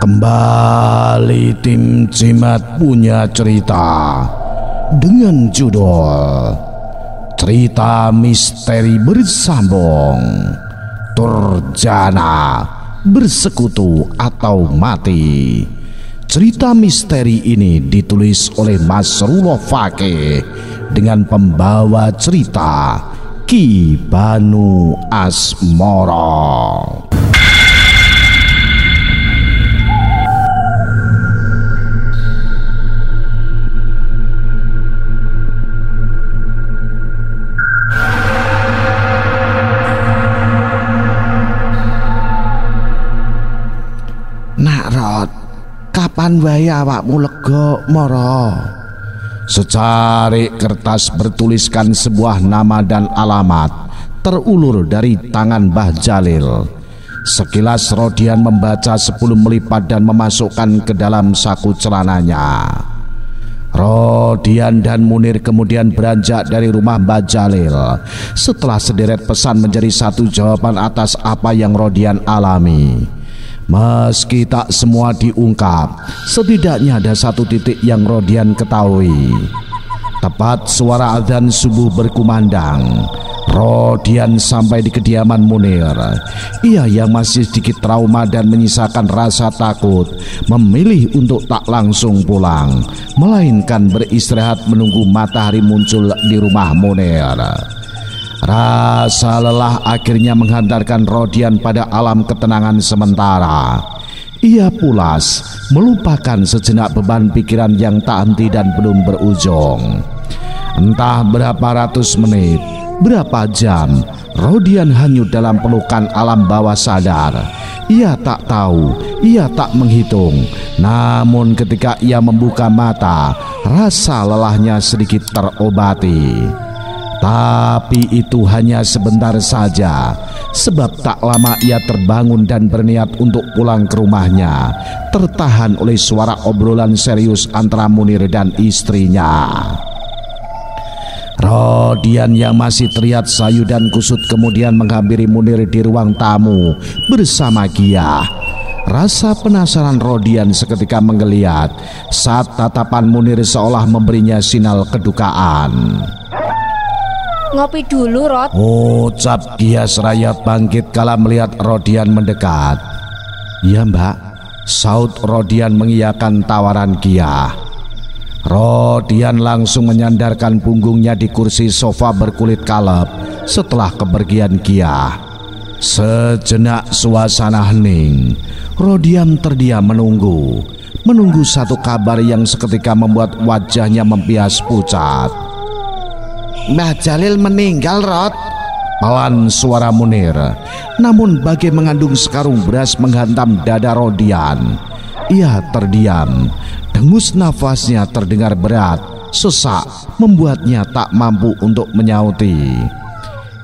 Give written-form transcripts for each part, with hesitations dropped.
Kembali tim Cimat punya cerita dengan judul Cerita Misteri Bersambung, Durjana Bersekutu atau Mati. Cerita misteri ini ditulis oleh Masrullah Fakih dengan pembawa cerita Ki Banu Asmara. Nak Rod, kapan wae awakmu lega mara? Secarik kertas bertuliskan sebuah nama dan alamat terulur dari tangan Mbah Jalil. Sekilas Rodian membaca sebelum melipat dan memasukkan ke dalam saku celananya. Rodian dan Munir kemudian beranjak dari rumah Mbah Jalil. Setelah sederet pesan menjadi satu jawaban atas apa yang Rodian alami. Meski tak semua diungkap, setidaknya ada satu titik yang Rodian ketahui. Tepat suara adzan subuh berkumandang, Rodian sampai di kediaman Munir. Ia yang masih sedikit trauma dan menyisakan rasa takut memilih untuk tak langsung pulang, melainkan beristirahat menunggu matahari muncul di rumah Munir. Rasa lelah akhirnya menghantarkan Rodian pada alam ketenangan sementara. Ia pulas, melupakan sejenak beban pikiran yang tak henti dan belum berujung. Entah berapa ratus menit, berapa jam, Rodian hanyut dalam pelukan alam bawah sadar. Ia tak tahu, ia tak menghitung. Namun ketika ia membuka mata, rasa lelahnya sedikit terobati. Tapi itu hanya sebentar saja, sebab tak lama ia terbangun dan berniat untuk pulang ke rumahnya, tertahan oleh suara obrolan serius antara Munir dan istrinya. Rodian yang masih terlihat sayu dan kusut kemudian menghampiri Munir di ruang tamu bersama Gia. Rasa penasaran Rodian seketika menggeliat saat tatapan Munir seolah memberinya sinyal kedukaan. Ngopi dulu, Rod. Ucap Gia seraya bangkit kala melihat Rodian mendekat. Iya mbak, saut Rodian mengiyakan tawaran Gia. Rodian langsung menyandarkan punggungnya di kursi sofa berkulit kaleb setelah kepergian Gia. Sejenak suasana hening. Rodian terdiam menunggu satu kabar yang seketika membuat wajahnya membias pucat. Mbah Jalil meninggal, Rod. Pelan suara Munir, namun bagai mengandung sekarung beras menghantam dada Rodian. Ia terdiam, dengus nafasnya terdengar berat, sesak, membuatnya tak mampu untuk menyauti.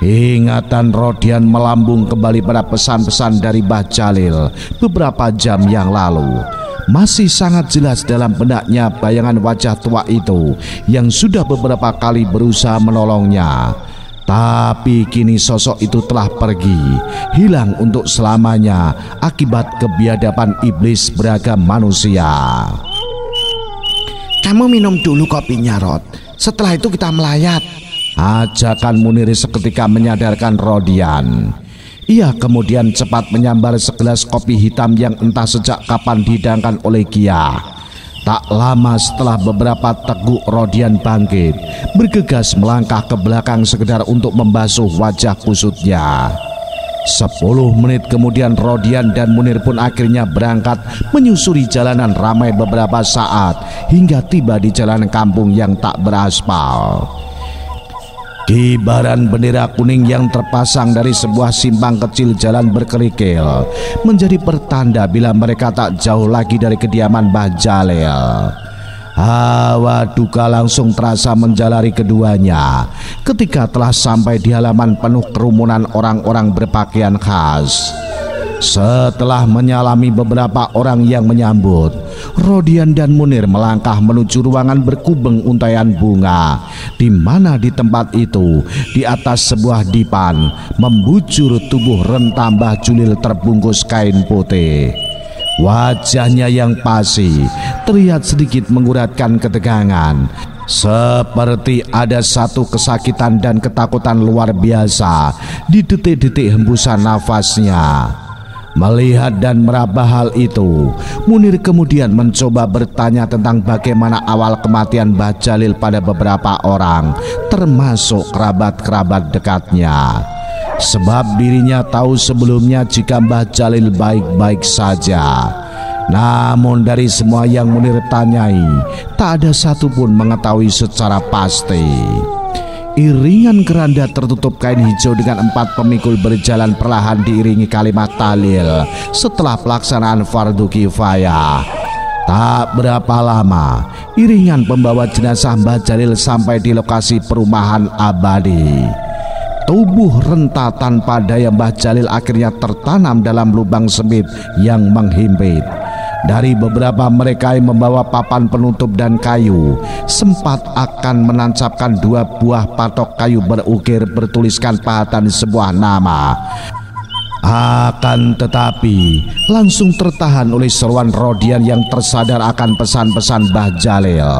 Ingatan Rodian melambung kembali pada pesan-pesan dari Mbah Jalil beberapa jam yang lalu. Masih sangat jelas dalam benaknya bayangan wajah tua itu yang sudah beberapa kali berusaha menolongnya. Tapi kini sosok itu telah pergi, hilang untuk selamanya akibat kebiadaban iblis beragam manusia. Kamu minum dulu kopinya, Rod. Setelah itu kita melayat. Ajakan Munir seketika menyadarkan Rodian. Ia kemudian cepat menyambar segelas kopi hitam yang entah sejak kapan dihidangkan oleh Gia. Tak lama setelah beberapa teguk Rodian bangkit, bergegas melangkah ke belakang sekedar untuk membasuh wajah kusutnya. 10 menit kemudian Rodian dan Munir pun akhirnya berangkat menyusuri jalanan ramai beberapa saat hingga tiba di jalan kampung yang tak beraspal. Kibaran bendera kuning yang terpasang dari sebuah simpang kecil jalan berkerikil menjadi pertanda bila mereka tak jauh lagi dari kediaman Mbah Jalil. Hawa duka langsung terasa menjalari keduanya ketika telah sampai di halaman penuh kerumunan orang-orang berpakaian khas. Setelah menyalami beberapa orang yang menyambut, Rodian dan Munir melangkah menuju ruangan berkubeng untaian bunga, di mana di tempat itu, di atas sebuah dipan, membujur tubuh rentah Mbah Jalil terbungkus kain putih. Wajahnya yang pasi terlihat sedikit menguratkan ketegangan, seperti ada satu kesakitan dan ketakutan luar biasa di detik-detik hembusan nafasnya. Melihat dan meraba hal itu, Munir kemudian mencoba bertanya tentang bagaimana awal kematian Mbah Jalil pada beberapa orang, termasuk kerabat-kerabat dekatnya. Sebab dirinya tahu sebelumnya jika Mbah Jalil baik-baik saja. Namun dari semua yang Munir tanyai, tak ada satupun mengetahui secara pasti. Iringan keranda tertutup kain hijau dengan 4 pemikul berjalan perlahan diiringi kalimat tahlil setelah pelaksanaan fardu kifayah. Tak berapa lama, iringan pembawa jenazah Mbah Jalil sampai di lokasi perumahan abadi. Tubuh renta tanpa daya Mbah Jalil akhirnya tertanam dalam lubang sempit yang menghimpit. Dari beberapa mereka yang membawa papan penutup dan kayu, sempat akan menancapkan 2 buah patok kayu berukir bertuliskan pahatan sebuah nama. Akan tetapi langsung tertahan oleh seruan Rodian yang tersadar akan pesan-pesan Mbah Jalil.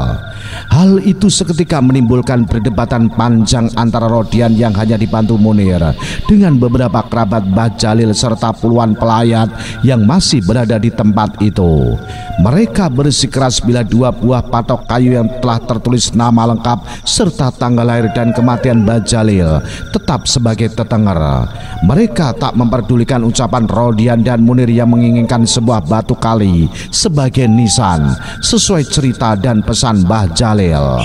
Hal itu seketika menimbulkan perdebatan panjang antara Rodian yang hanya dibantu Munir dengan beberapa kerabat Mbah Jalil serta puluhan pelayat yang masih berada di tempat itu. Mereka bersikeras bila 2 buah patok kayu yang telah tertulis nama lengkap serta tanggal lahir dan kematian Mbah Jalil tetap sebagai tetenger. Mereka tak memperdulikan ucapan Rodian dan Munir yang menginginkan sebuah batu kali sebagai nisan sesuai cerita dan pesan Mbah Jalil.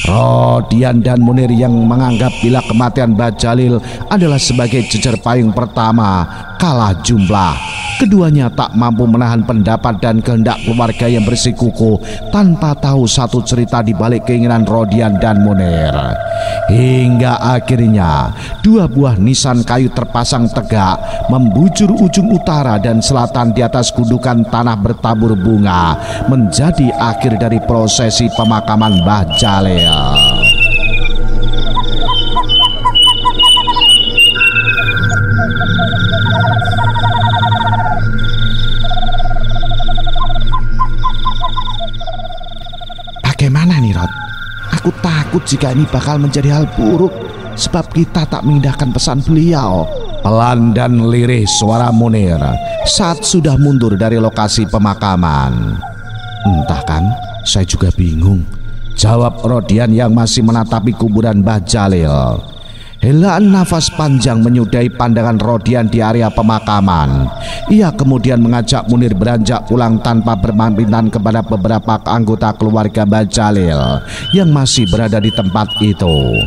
Rodian dan Munir yang menganggap bila kematian Mbah Jalil adalah sebagai jejer payung pertama kalah jumlah. Keduanya tak mampu menahan pendapat dan kehendak keluarga yang bersikukuh tanpa tahu satu cerita di balik keinginan Rodian dan Munir. Hingga akhirnya 2 buah nisan kayu terpasang tegak membujur ujung utara dan selatan di atas gundukan tanah bertabur bunga, menjadi akhir dari prosesi pemakaman Mbah Jalil. Bagaimana nih Rod? Aku takut jika ini bakal menjadi hal buruk, sebab kita tak mengindahkan pesan beliau. Pelan dan lirih suara Munir saat sudah mundur dari lokasi pemakaman. Entah kan, saya juga bingung, jawab Rodian yang masih menatapi kuburan Mbah Jalil. Helaan nafas panjang menyudahi pandangan Rodian di area pemakaman. Ia kemudian mengajak Munir beranjak pulang tanpa berpamitan kepada beberapa anggota keluarga Mbah Jalil yang masih berada di tempat itu.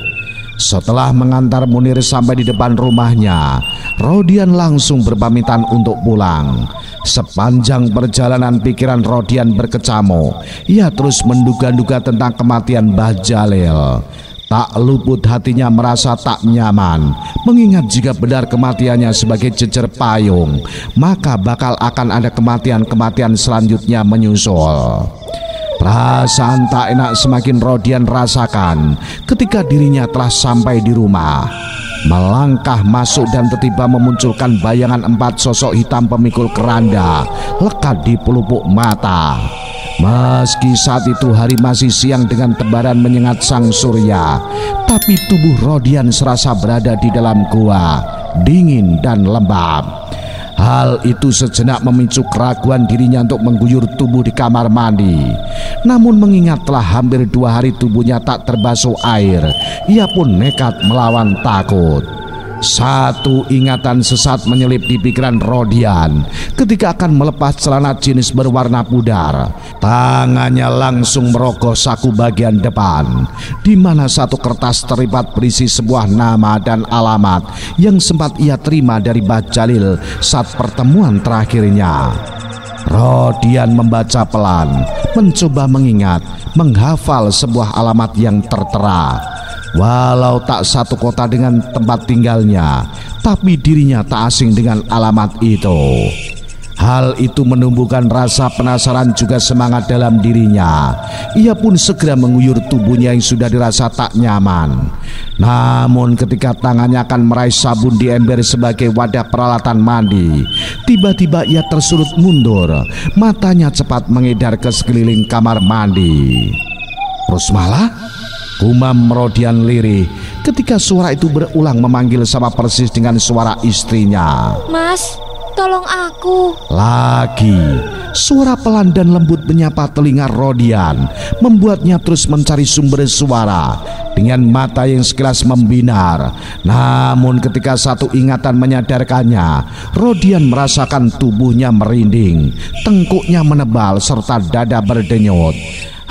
Setelah mengantar Munir sampai di depan rumahnya, Rodian langsung berpamitan untuk pulang. Sepanjang perjalanan pikiran Rodian berkecamuk. Ia terus menduga-duga tentang kematian Mbah Jalil. Tak luput hatinya merasa tak nyaman, mengingat jika benar kematiannya sebagai jejer payung, maka bakal akan ada kematian-kematian selanjutnya menyusul. Perasaan tak enak semakin Rodian rasakan ketika dirinya telah sampai di rumah. Melangkah masuk dan tiba-tiba memunculkan bayangan 4 sosok hitam pemikul keranda lekat di pelupuk mata. Meski saat itu hari masih siang dengan tebaran menyengat sang surya, tapi tubuh Rodian serasa berada di dalam gua, dingin dan lembab. Hal itu sejenak memicu keraguan dirinya untuk mengguyur tubuh di kamar mandi. Namun mengingat telah hampir 2 hari tubuhnya tak terbasuh air, ia pun nekat melawan takut. Satu ingatan sesat menyelip di pikiran Rodian ketika akan melepas celana jeans berwarna pudar. Tangannya langsung merogoh saku bagian depan, di mana satu kertas terlipat berisi sebuah nama dan alamat yang sempat ia terima dari Mbah Jalil saat pertemuan terakhirnya. Rodian membaca pelan, mencoba mengingat, menghafal sebuah alamat yang tertera. Walau tak satu kota dengan tempat tinggalnya, tapi dirinya tak asing dengan alamat itu. Hal itu menumbuhkan rasa penasaran juga semangat dalam dirinya. Ia pun segera mengguyur tubuhnya yang sudah dirasa tak nyaman. Namun ketika tangannya akan meraih sabun di ember sebagai wadah peralatan mandi, tiba-tiba ia tersulut mundur. Matanya cepat mengedar ke sekeliling kamar mandi. "Rusmala?" gumam Rodian lirih ketika suara itu berulang memanggil sama persis dengan suara istrinya. "Mas, tolong aku." Lagi suara pelan dan lembut menyapa telinga Rodian, membuatnya terus mencari sumber suara dengan mata yang sekilas membinar. Namun ketika satu ingatan menyadarkannya, Rodian merasakan tubuhnya merinding, tengkuknya menebal serta dada berdenyut.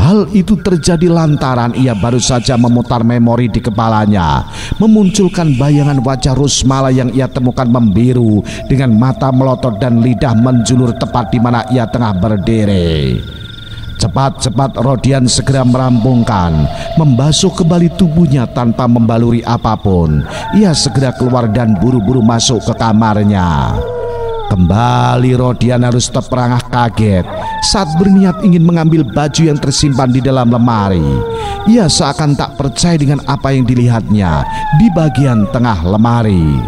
Hal itu terjadi lantaran ia baru saja memutar memori di kepalanya, memunculkan bayangan wajah Rusmala yang ia temukan membiru dengan mata melotot dan lidah menjulur tepat di mana ia tengah berdiri. Cepat-cepat Rodian segera merampungkan, membasuh kembali tubuhnya tanpa membaluri apapun. Ia segera keluar dan buru-buru masuk ke kamarnya. Kembali Rodian harus terperangah kaget saat berniat ingin mengambil baju yang tersimpan di dalam lemari. Ia seakan tak percaya dengan apa yang dilihatnya di bagian tengah lemari.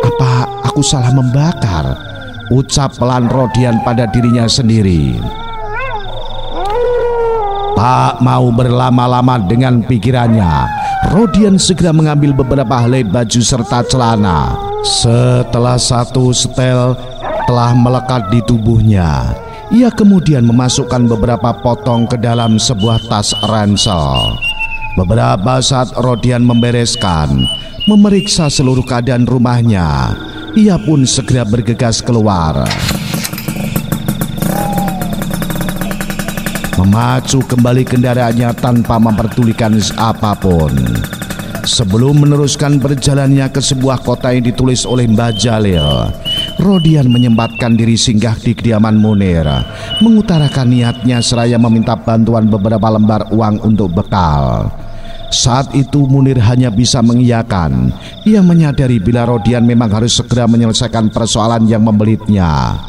"Apa aku salah membakar?" ucap pelan Rodian pada dirinya sendiri. Tak mau berlama-lama dengan pikirannya, Rodian segera mengambil beberapa helai baju serta celana. Setelah satu setel telah melekat di tubuhnya, ia kemudian memasukkan beberapa potong ke dalam sebuah tas ransel. Beberapa saat Rodian membereskan, memeriksa seluruh keadaan rumahnya, ia pun segera bergegas keluar. Memacu kembali kendaraannya tanpa memperdulikan apapun. Sebelum meneruskan perjalanannya ke sebuah kota yang ditulis oleh Mbah Jalil, Rodian menyempatkan diri singgah di kediaman Munir, mengutarakan niatnya seraya meminta bantuan beberapa lembar uang untuk bekal. Saat itu Munir hanya bisa mengiyakan. Ia menyadari bila Rodian memang harus segera menyelesaikan persoalan yang membelitnya.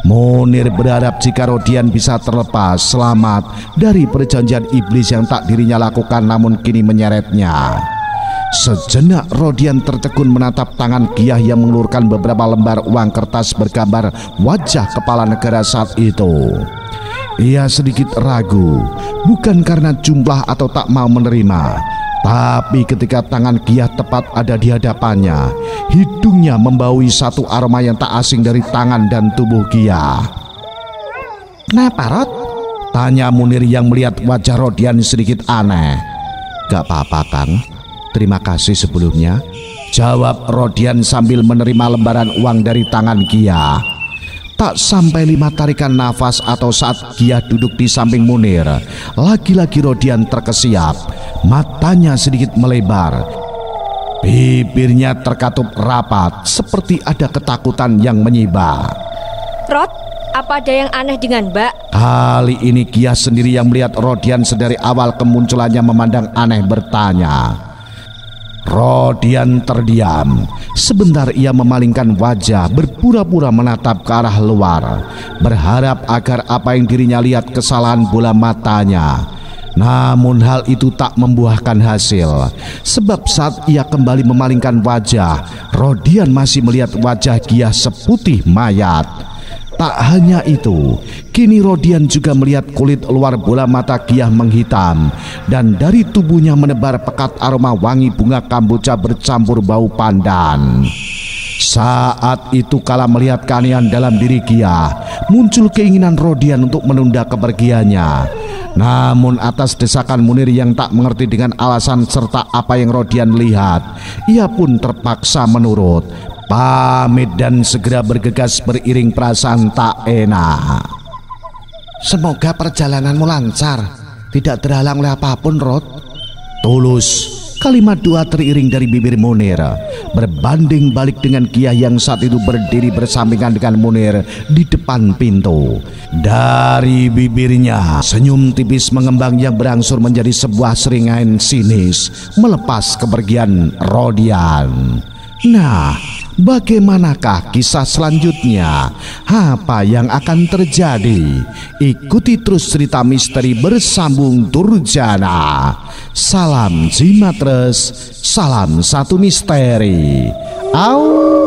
Munir berharap jika Rodian bisa terlepas selamat dari perjanjian iblis yang tak dirinya lakukan namun kini menyeretnya. Sejenak Rodian tertegun menatap tangan Kiyah yang mengelurkan beberapa lembar uang kertas bergambar wajah kepala negara saat itu. Ia sedikit ragu, bukan karena jumlah atau tak mau menerima, tapi ketika tangan Kiyah tepat ada di hadapannya, hidungnya membaui satu aroma yang tak asing dari tangan dan tubuh Kiyah. "Kenapa, Rod?" tanya Munir yang melihat wajah Rodian sedikit aneh. "Gak apa-apa, Kang. Terima kasih sebelumnya," jawab Rodian sambil menerima lembaran uang dari tangan Kiyah. Tak sampai 5 tarikan nafas atau saat Kiyah duduk di samping Munir, lagi-lagi Rodian terkesiap, matanya sedikit melebar, bibirnya terkatup rapat seperti ada ketakutan yang menyibak. "Rod, apa ada yang aneh dengan Mbak?" Kali ini Kiyah sendiri yang melihat Rodian sedari awal kemunculannya memandang aneh bertanya. Rodian terdiam. Sebentar ia memalingkan wajah, berpura-pura menatap ke arah luar, berharap agar apa yang dirinya lihat kesalahan bola matanya. Namun hal itu tak membuahkan hasil, sebab saat ia kembali memalingkan wajah, Rodian masih melihat wajah Kiyah seputih mayat. Tak hanya itu, kini Rodian juga melihat kulit luar bola mata Kiyah menghitam, dan dari tubuhnya menebar pekat aroma wangi bunga kamboja bercampur bau pandan. Saat itu kala melihat keanehan dalam diri Kiyah, muncul keinginan Rodian untuk menunda kepergiannya. Namun atas desakan Munir yang tak mengerti dengan alasan serta apa yang Rodian lihat, ia pun terpaksa menurut, pamit dan segera bergegas beriring perasaan tak enak. "Semoga perjalananmu lancar, tidak terhalang oleh apapun, Rod." Tulus kalimat doa teriring dari bibir Munir, berbanding balik dengan Kiyah yang saat itu berdiri bersampingan dengan Munir di depan pintu. Dari bibirnya senyum tipis mengembang yang berangsur menjadi sebuah seringai sinis melepas kepergian Rodian. Nah, Bagaimanakah kisah selanjutnya? Apa yang akan terjadi? Ikuti terus cerita misteri bersambung Durjana. Salam Jimatres, salam satu misteri. Au.